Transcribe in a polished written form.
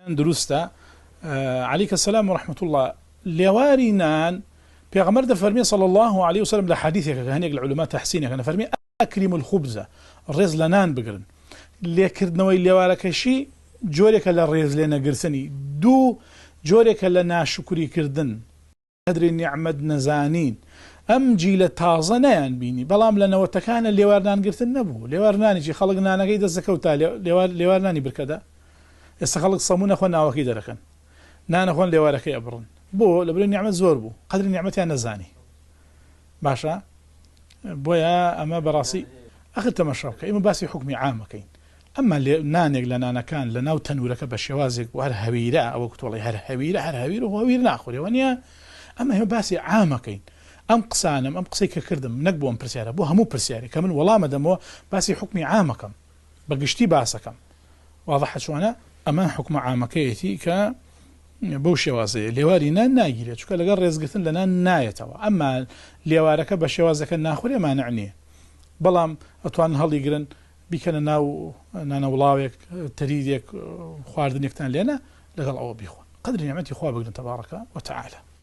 دروستا عليك السلام ورحمة الله لوارينان بيغمر فرمي صلى الله عليه وسلم لحديثك هنيك العلماء تحسينك أنا فرمي أكرم الخبز الرز لنان بقرن اللي كردنوي اللي وارك شيء جورك للرز لنا قرسني دو جورك لنا شكري كردن قدر النعمة نزانين أم جيل تازة نيان بيني بلام لنا وتكان اللي وارنان قرثن نبو اللي وارناني جي خلقنا أنا قيد الزكوة اللي وارناني بركدا استخلق صمونا أخونا وكيد لكن نانا أخوان اللي واركي أبرن بو لبرو النعمة زور بو قدر النعمة أنا زاني باشا بويا أما براسي أخذ تمشربك إما باسي حكمي عامة كين أما اللي نانق لنا كان لنا وتنورك بشوازك وهر هويرة أو قلت والله هر هويرة وهويرة ناخذ ونيا أما هي باسي عامة كين أم قسانم أم قسيك كردم نقبو أم برسيارة بو همو برسياري كمن والله مدامو باسي حكمي عامة كم بقشتي باسكم واضح شو أنا أما حكم عامة كيتي ك بوشوازي لوارينا نايلة شو كلا جرز قتن لنا نايتوا أما لوارك بشوازك ناخذ ما نعني بلام أتوان هالي قرن بيكنا ناو نانا ولاويك تريدك خواردنك تان لنا لقال أو بيخون قدر نعمتي خواه بقدر تبارك وتعالى.